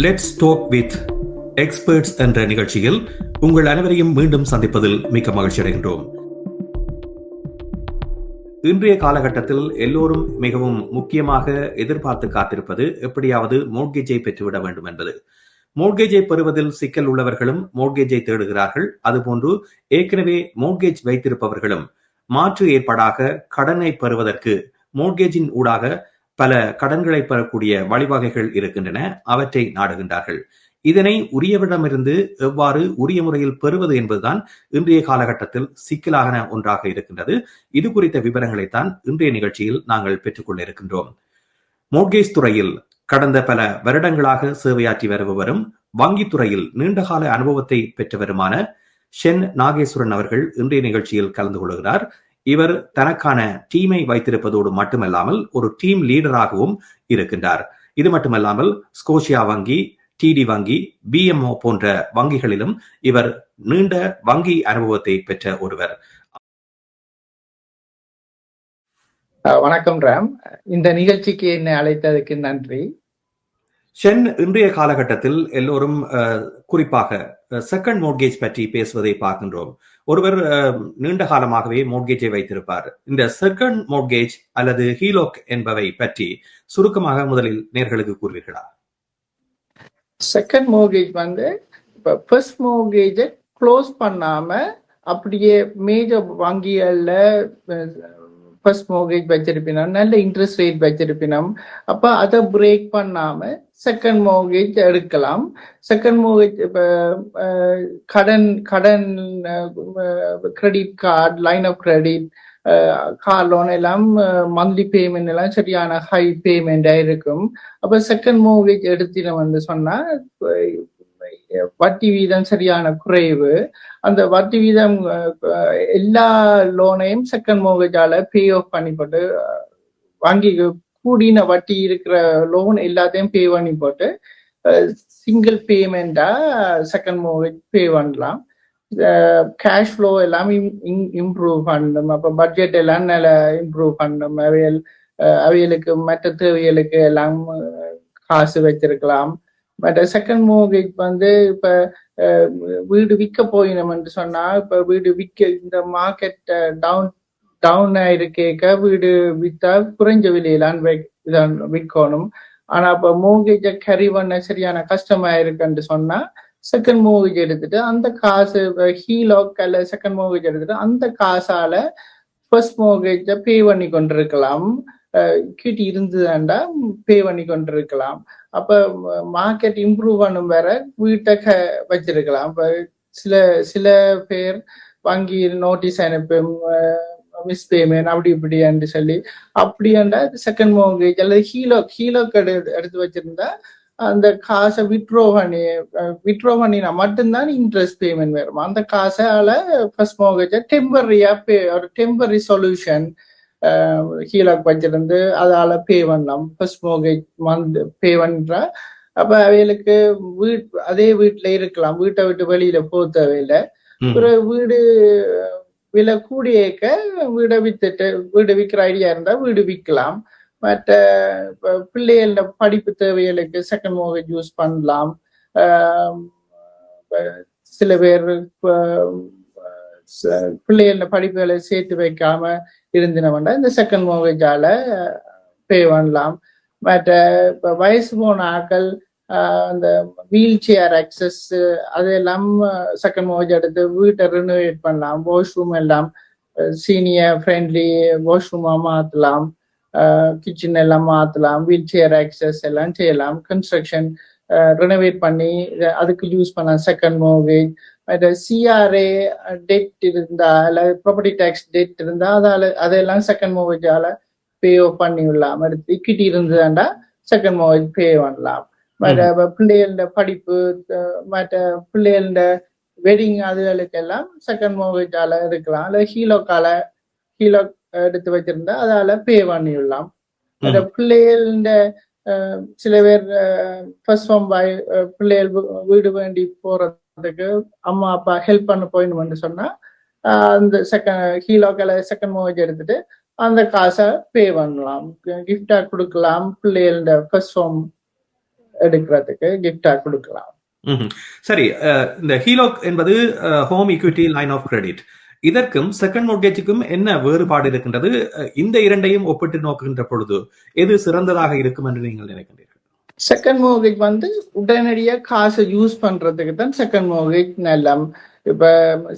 Let's talk with experts என்ற நிகழ்ச்சியில் உங்கள் அனைவரையும் மீண்டும் சந்திப்பதில் மிக்க மகிழ்ச்சி அடைகின்றோம். இன்றைய காலகட்டத்தில் எல்லோரும் மிகவும் முக்கியமாக எதிர்பார்த்து காத்திருப்பது எப்படியாவது மோட்கேஜை பெற்றுவிட வேண்டும் என்பது. மோட்கேஜை பெறுவதில் சிக்கல் உள்ளவர்களும் மோட்கேஜை தேடுகிறார்கள். அதுபோன்று ஏற்கனவே மோட்கேஜ் வைத்திருப்பவர்களும் மாற்று ஏற்பாடாக கடனை பெறுவதற்கு மோட்கேஜின் ஊடாக பல கடன்களை பெறக்கூடிய வழிவகைகள் இருக்கின்றன. அவற்றை நாடுகின்றார்கள். இதனை உரியவரிடமிருந்து எவ்வாறு உரிய முறையில் பெறுவது என்பதுதான் இன்றைய காலகட்டத்தில் சிக்கலான ஒன்றாக இருக்கின்றது. இது குறித்த விவரங்களைத்தான் இன்றைய நிகழ்ச்சியில் நாங்கள் பெற்றுக்கொள்ள இருக்கின்றோம். மோட்கேஜ் துறையில் கடந்த பல வருடங்களாக சேவையாற்றி வருபவரும் வங்கித்துறையில் நீண்டகால அனுபவத்தை பெற்றவருமான ஷென் நாகேஸ்வரன் அவர்கள் இன்றைய நிகழ்ச்சியில் கலந்து கொள்கிறார். இவர் தனக்கான டீமை வைத்திருப்பதோடு மட்டுமல்லாமல் ஒரு டீம் லீடராகவும் இருக்கின்றார். இது மட்டுமல்லாமல் ஸ்கோஷியா வங்கி, டிடி வங்கி, பிஎம்ஓ போன்ற வங்கிகளிலும் இவர் நீண்ட வங்கி அனுபவத்தை பெற்ற ஒருவர். வணக்கம் ராம், இந்த நிகழ்ச்சிக்கு என்னை அழைத்ததுக்கு நன்றி. ஷென், இன்றைய காலகட்டத்தில் எல்லோரும் குறிப்பாக செகண்ட் மோட்கேஜ் பற்றி பேசுவதை பார்க்கின்றோம். ஒருவர் நீண்ட காலமாகவே மோட்கேஜை வைத்திருப்பார். இந்த செகண்ட் மோட்கேஜ் அல்லது ஹீலோக் என்பவை பற்றி சுருக்கமாக முதலில் நேர்களுக்கு கூறுவீர்களா? செகண்ட் மோட்கேஜ் இப்ப ஃபர்ஸ்ட் மோட்கேஜை க்ளோஸ் பண்ணாம அப்படியே மேஜர் வங்கிகள்ல ஃபர்ஸ்ட் மோட்கேஜ் வச்சிருப்பினோம், நல்ல இன்ட்ரெஸ்ட் ரேட் வச்சிருப்பினோம். அப்ப அதை பிரேக் பண்ணாம செகண்ட் மோட்கேஜ் எடுக்கலாம். செகண்ட் மோட்கேஜ் இப்ப கடன் credit card, line of credit, car loan எல்லாம் மந்த்லி பேமெண்ட் எல்லாம் சரியான ஹை பேமெண்டா இருக்கும். அப்ப செகண்ட் மோட்கேஜ் எடுத்தினோம்னு சொன்னா வட்டி வீதம் சரியான குறைவு. அந்த வட்டி வீதம் எல்லா லோனையும் செகண்ட் மோட்கேஜால பே ஆஃப் பண்ணி போட்டு, வங்கி கூடின வட்டி இருக்கிற லோன் எல்லாத்தையும் பே பண்ணி போட்டு சிங்கிள் பேமெண்டா செகண்ட் மோட்கேஜ் பே பண்ணலாம். கேஷ் ஃப்ளோ எல்லாம் இம்ப்ரூவ் பண்ணணும். அப்ப பட்ஜெட் எல்லாம் நல்லா இம்ப்ரூவ் பண்ணணும். அவைகளுக்கு மற்ற தேவைகளுக்கு எல்லாம் காசு வச்சிருக்கலாம். பட் செகண்ட் மோட்கேஜ் இப்ப வீடு விற்க போயினோம்னு சொன்னா, இப்ப வீடு விற்க இந்த மார்க்கெட் டவுன் ஆயிருக்க வீடு வித்தா குறைஞ்ச விலையிலான் விற்கணும். ஆனா இப்ப மோட்கேஜை கேரி பண்ண சரியான கஷ்டமா இருக்குன்னு சொன்னா செகண்ட் மோட்கேஜ் எடுத்துட்டு அந்த காசு ஹீலோக் அல்ல செகண்ட் மோட்கேஜ் எடுத்துட்டு அந்த காசால ஃபர்ஸ்ட் மோட்கேஜை பே பண்ணி கொண்டிருக்கலாம். கிட்ட இருந்துதாண்டா பே பண்ணி கொண்டிருக்கலாம். அப்ப மார்க்கெட் இம்ப்ரூவ் பண்ணும் வேற வீட்டை வச்சிருக்கலாம். இப்ப சில பேர் வங்கி நோட்டீஸ் அனுப்பும் மிஸ் பேமெண்ட் அப்படி இப்படின்னு சொல்லி அப்படியாண்டா செகண்ட் மோட்கேஜ் அல்லது ஹீலோக் எடுத்து வச்சிருந்தா அந்த காசை வித்ட்ரோ பண்ணினா மட்டும்தான் இன்ட்ரெஸ்ட் பேமெண்ட் வரும். அந்த காசால ஃபர்ஸ்ட் மோட்கேஜை டெம்பரரியா ஒரு டெம்பரரி சொல்யூஷன் ஹீலாக் வச்சிருந்து அதால பே பண்ணலாம். ஃபர்ஸ்ட் மோட்கேஜ் பே பண்றா. அப்ப அவைகளுக்கு அதே வீட்டுல இருக்கலாம், வீட்டை விட்டு வெளியில போக தேவையில்லை. ஒரு வீடு விலை கூடியேக்க வீடை வித்துட்டு வீடு விற்கிற ஐடியா இருந்தா வீடு விற்கலாம். மற்ற பிள்ளைகள படிப்பு தேவைகளுக்கு செகண்ட் மோட்கேஜ் யூஸ் பண்ணலாம். சில பேர் பிள்ளைகள படிப்புகளை சேர்த்து வைக்காம இருந்தினவண்டா இந்த செகண்ட் மோட்கேஜால பே பண்ணலாம். மற்ற இப்ப வயசு போன ஆக்கள் அந்த வீல் சேர் ஆக்சஸ் அதெல்லாம் செகண்ட் மோட்கேஜ் எடுத்து வீட்டை ரினோவேட் பண்ணலாம். வாஷ்ரூம் எல்லாம் சீனியர் ஃப்ரெண்ட்லி வாஷ்ரூமா மாத்தலாம், கிச்சன் எல்லாம் மாத்தலாம், வீல் சேர் ஆக்சஸ் எல்லாம் செய்யலாம். கன்ஸ்ட்ரக்ஷன் ரினோவேட் பண்ணி அதுக்கு யூஸ் பண்ணலாம் செகண்ட் மோட்கேஜ். சிஆர்ஏ டெட் இருந்தா அல்ல ப்ராப்பர்ட்டி டேக்ஸ் டெட் இருந்தா அதெல்லாம் செகண்ட் மோட்கேஜால பே பண்ணி விடலாம். இக்விட்டி இருந்ததுண்டா செகண்ட் மோட்கேஜ் பே பண்ணலாம். பிள்ளைகள படிப்பு, மற்ற பிள்ளைகள வெட்டிங் அதுகளுக்கெல்லாம் செகண்ட் மோட்கேஜால இருக்கலாம். அல்ல ஹீலோக் எடுத்து வச்சிருந்தா அதால பே பண்ணி விடலாம். பிள்ளைகள சில பேர் ஃபர்ஸ்ட் ஹோம் பாய் பிள்ளைகள் வீடு வேண்டி போறதுக்கு அம்மா அப்பா ஹெல்ப் பண்ண போயிடணும்னு சொன்னா அந்த செகண்ட் மோட்கேஜ் எடுத்துட்டு அந்த காசை பே பண்ணலாம், கிஃப்டா கொடுக்கலாம். பிள்ளைகள ஃபர்ஸ்ட் ஹோம் எடுக்கிறதுக்கு கிஃப்டா கொடுக்கலாம். சரி, இந்த ஹீலோக் என்பது home equity line of credit. இதற்கும் செகண்ட் மோர்கேஜுக்கும் என்ன வேறுபாடு இருக்கின்றது? இந்த இரண்டையும் ஒப்பிட்டு நோக்குகின்ற பொழுது எது சிறந்ததாக இருக்கும் என்று நீங்கள் நினைக்கின்றீர்கள்? செகண்ட் மோர்கேஜ் உடனடியா காசை யூஸ் பண்றதுக்கு தான் செகண்ட் மோர்கேஜ் நல்லா. இப்ப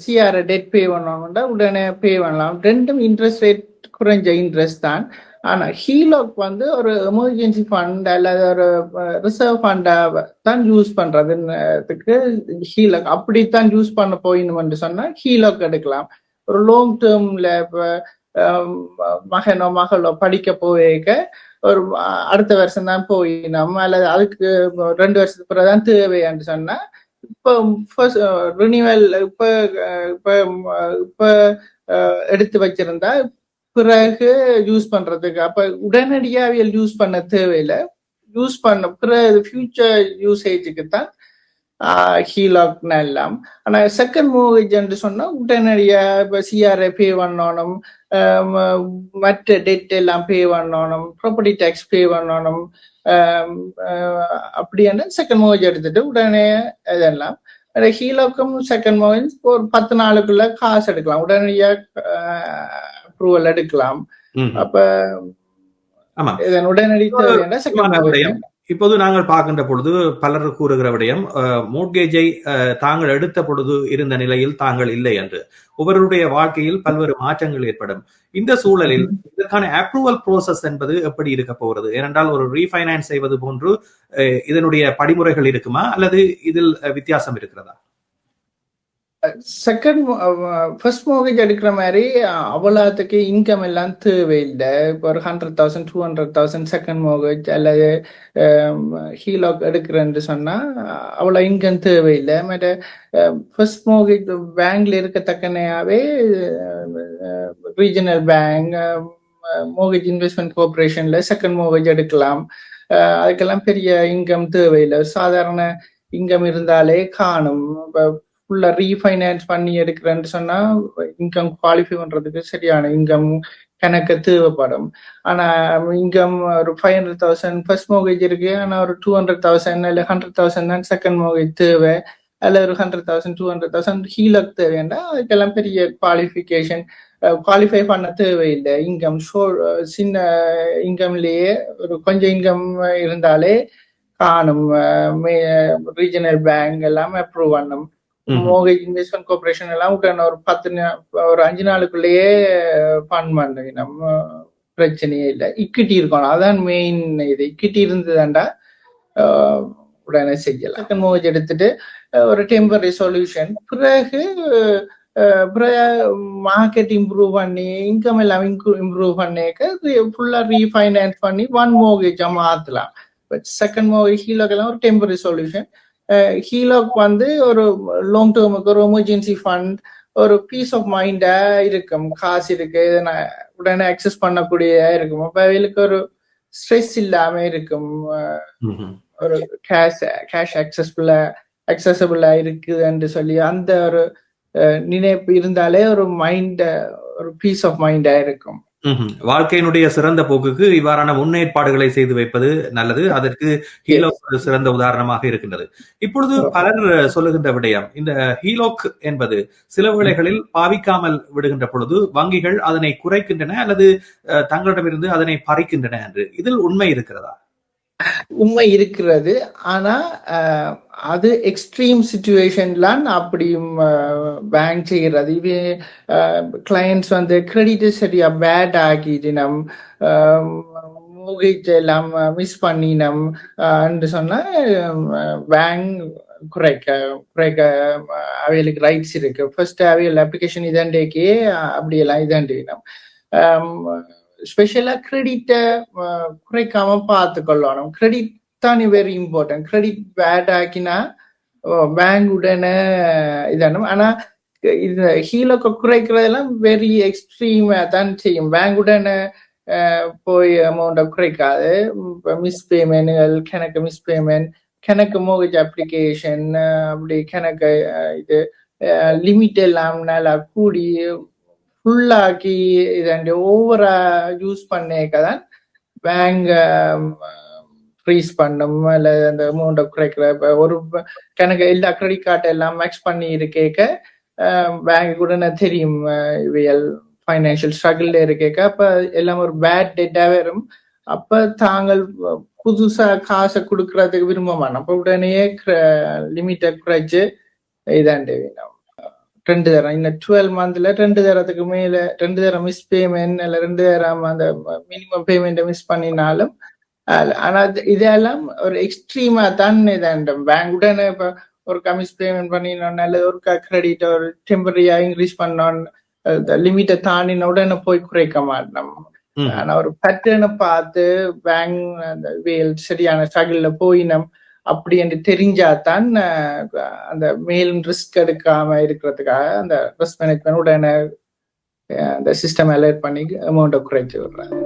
சிஆர் டெட் பே பண்ணணும்னா உடனே பே பண்ணலாம். ரெண்டும் இன்ட்ரெஸ்ட் ரேட் குறைஞ்ச இன்ட்ரெஸ்ட் தான். ஆனா ஹீலோக் ஒரு எமர்ஜென்சி ஃபண்ட் அல்லது ஒரு ரிசர்வ் ஃபண்டா தான் யூஸ் பண்றதுக்கு ஹீலோக் அப்படித்தான் யூஸ் பண்ண போயின்னு சொன்னா ஹீலோக் எடுக்கலாம். ஒரு லாங் டேர்ம்ல இப்ப மகனோ மகளோ படிக்க போயிருக்க ஒரு அடுத்த வருஷம் தான் போயினோம் அல்லது அதுக்கு 2 வருஷத்துக்கு பிறகுதான் தேவைன்னு சொன்னா இப்ப ரினிவல் இப்ப இப்ப இப்ப எடுத்து வச்சிருந்தா பிறகு யூஸ் பண்றதுக்கு அப்ப உடனடியாக யூஸ் பண்ண தேவையில்லை. யூஸ் பண்ண பிறகு ஃபியூச்சர் யூசேஜுக்கு தான் ஹீலாக் எல்லாம். ஆனா செகண்ட் மோர்கேஜ் சொன்னா உடனடியா இப்ப சிஆர்ஐ பே பண்ணணும், மற்ற டெட் எல்லாம் பே பண்ணணும், ப்ராப்பர்ட்டி டேக்ஸ் பே பண்ணணும். அப்படின்னா செகண்ட் மோர்கேஜ் எடுத்துட்டு உடனே இதெல்லாம். ஹீலாக்கும் செகண்ட் மோர்கேஜ் ஒரு 10 நாளுக்குள்ள காசு எடுக்கலாம், உடனடியா அப்ரூவல் எடுக்கலாம். அப்ப இதன் உடனடி தேவையான செகண்ட் மோர்கேஜ். இப்போது நாங்கள் பார்க்கின்ற பொழுது பலர் கூறுகிற விடயம் மோர்கேஜை தாங்கள் எடுத்த பொழுது இருந்த நிலையில் தாங்கள் இல்லை என்று. ஒவ்வொருடைய வாழ்க்கையில் பல்வேறு மாற்றங்கள் ஏற்படும். இந்த சூழலில் இதற்கான அப்ரூவல் ப்ரோசஸ் என்பது எப்படி இருக்க போகிறது? ஏனென்றால் ஒரு ரீஃபைனான்ஸ் செய்வது போன்று இதனுடைய படிமுறைகள் இருக்குமா அல்லது இதில் வித்தியாசம் இருக்கிறதா? ஃபர்ஸ்ட் மோர்கேஜ் எடுக்கிற மாதிரி அவ்வளோத்துக்கு இன்கம் எல்லாம் தேவையில்லை. இப்போ ஒரு 100,000 200,000 செகண்ட் மோர்கேஜ் அல்லது ஹீலாக் எடுக்கிறேன்னு சொன்னா அவ்வளோ இன்கம் தேவையில்லை. மற்ற ஃபர்ஸ்ட் மோர்கேஜ் பேங்க்ல இருக்கத்தக்கனையாவே ரீஜனல் பேங்க், மோர்கேஜ் இன்வெஸ்ட்மெண்ட் கார்பரேஷன்ல செகண்ட் மோர்கேஜ் எடுக்கலாம். அதுக்கெல்லாம் பெரிய இன்கம் தேவையில்லை, சாதாரண இன்கம் இருந்தாலே காணும். இப்போ ஃபுல்லா ரீஃபைனான்ஸ் பண்ணி எடுக்கிறேன்னு சொன்னா இன்கம் குவாலிஃபை பண்றதுக்கு சரியான இன்கம் கணக்கு தேவைப்படும். ஆனா இன்கம் ஒரு 500,000 ஃபர்ஸ்ட் மோர்கேஜ் இருக்கு, ஆனா ஒரு 200,000 இல்ல 100,000 தான் செகண்ட் மோர்கேஜ் தேவை, அல்ல ஒரு 100,000 200,000 ஹீலாக் தேவைன்னா அதுக்கெல்லாம் பெரிய குவாலிஃபிகேஷன் குவாலிஃபை பண்ண தேவையில்லை. இன்கம் சின்ன இன்கம்லயே ஒரு கொஞ்சம் இன்கம் இருந்தாலே காணும். ரீஜனல் பேங்க் எல்லாம் அப்ரூவ் பண்ணும். மோர்கேஜ் இன்வெஸ்ட்மெண்ட் கார்பரேஷன் எல்லாம் ஒரு 5 நாளுக்குள்ளேயே ஃபண்ட் பண்ணுங்க. நம்ம பிரச்சனையே இல்லை. இக்விட்டி இருக்கணும், அதான் மெயின். இது இக்விட்டி இருந்ததுண்டா உடனே செய்யலாம். செகண்ட் மோர்கேஜ் எடுத்துட்டு ஒரு டெம்பரரி சொல்யூஷன், பிறகு மார்க்கெட் இம்ப்ரூவ் பண்ணி இன்கம் எல்லாம் இம்ப்ரூவ் பண்ணிக்க ஃபுல்லா ரீஃபைனான்ஸ் பண்ணி ஒன் மோர்கேஜா மாத்தலாம். செகண்ட் மோர்கேஜ் ஹீலாக் எல்லாம் ஒரு டெம்பரரி சொல்யூஷன். ஹீலாக் ஒரு லாங் டேர்முக்கு ஒரு எமர்ஜென்சி ஃபண்ட், ஒரு பீஸ் ஆஃப் மைண்டா இருக்கும். காசு இருக்கு, உடனே அக்சஸ் பண்ணக்கூடிய இருக்கும். அப்ப அவங்களுக்கு ஒரு ஸ்ட்ரெஸ் இல்லாம இருக்கும். ஒரு கேஷ் அக்சசபிளா இருக்குதுன்னு சொல்லி அந்த ஒரு நினைப்பு இருந்தாலே ஒரு மைண்ட், ஒரு பீஸ் ஆஃப் மைண்டா இருக்கும். வாழ்க்கையினுடைய சிறந்த போக்குக்கு இவ்வாறான முன்னேற்பாடுகளை செய்து வைப்பது நல்லது. அதற்கு ஹீலோக் ஒரு சிறந்த உதாரணமாக இருக்கின்றது. இப்பொழுது பலர் சொல்லுகின்ற விடயம், இந்த ஹீலோக் என்பது சில வேளைகளில் பாவிக்காமல் விடுகின்ற பொழுது வங்கிகள் அதனை குறைக்கின்றன அல்லது தங்களிடமிருந்து அதனை பறிக்கின்றன என்று. இதில் உண்மை இருக்கிறதா? உண்மை இருக்கிறது. ஆனா அது எக்ஸ்ட்ரீம் சிச்சுவேஷன்லாம் அப்படியும் பேங்க் செய்கிறது. இது கிளையன்ட்ஸ் கிரெடிட் சரியா பேட் ஆகிட்டினம், மோர்கேஜ் எல்லாம் மிஸ் பண்ணினம் சொன்னா பேங்க் குறைக்க அவைகளுக்கு ரைட்ஸ் இருக்கு. ஃபர்ஸ்ட் அவைகள் அப்ளிகேஷன் இதண்டேக்கே அப்படியெல்லாம் இதண்டினம். ஸ்பெஷலா கிரெடிட்ட குறைக்காம பார்த்து கொள்ளணும். கிரெடிட் தான் வெரி இம்பார்ட்டன்ட். கிரெடிட் பேட் ஆக்கினா பேங்க் உடனே இதனும். ஆனா இது ஹீலோக்க குறைக்கிறதெல்லாம் வெரி எக்ஸ்ட்ரீமா தான் செய்யும். பேங்க் உடனே போய் அமௌண்ட்டை குறைக்காது. மிஸ் பேமெண்ட்கள், கணக்கு மிஸ் பேமெண்ட், கணக்கு மோர்கேஜ் அப்ளிகேஷன், அப்படி கணக்கு இது லிமிட் எல்லாம் நல்லா கூடி ஃபுல்லாக்கி இதண்டி ஓவரா யூஸ் பண்ணேக்கதான் பேங்க் ஃப்ரீஸ் பண்ணும் அல்ல அந்த அமௌண்ட்டை குறைக்கிற ஒரு கணக்கு எல்லா கிரெடிட் கார்டு எல்லாம் மேக்ஸ் பண்ணி இருக்கேக்க பேங்க் கூட தெரியும் இவையல் ஃபைனான்சியல் ஸ்ட்ரகிள் இருக்கேக்க அப்ப எல்லாம் ஒரு பேட் டேட்டாவே வரும். அப்ப தாங்கள் புதுசா காசை கொடுக்கறதுக்கு விரும்ப மாட்டோம். அப்ப உடனே லிமிட்டை குறைச்சு இதாண்டு 2 தரம் இந்த 12 மந்த்ல 2 தரத்துக்கு மேல 2 தரம் மிஸ் பேமெண்ட் இல்ல 2 தரம் அந்த மினிமம் பேமெண்ட் மிஸ் பண்ணினாலும் ஆனா இதெல்லாம் ஒரு எக்ஸ்ட்ரீமா தான் இதாண்ட பேங்க் உடனே இப்ப ஒரு மிஸ் பேமெண்ட் பண்ணினோம் அல்லது ஒரு கிரெடிட் ஒரு டெம்பரரியா இன்க்ரீஸ் பண்ணோம் லிமிட்டை தாண்டின உடனே போய் குறைக்க மாட்டோம். ஆனா ஒரு பேட்டர்னை பார்த்து பேங்க் அந்த சரியான ஸ்ட்ரகிள்ல போயினோம் அப்படி என்று தெரிஞ்சாதான் அந்த மேலும் ரிஸ்க் எடுக்காம இருக்கிறதுக்காக அந்த ரிஸ்க் மேனேஜ்மெண்ட் உடனே அந்த சிஸ்டம் அலர்ட் பண்ணி அமௌண்ட்டை குறைச்சு விடுறாங்க.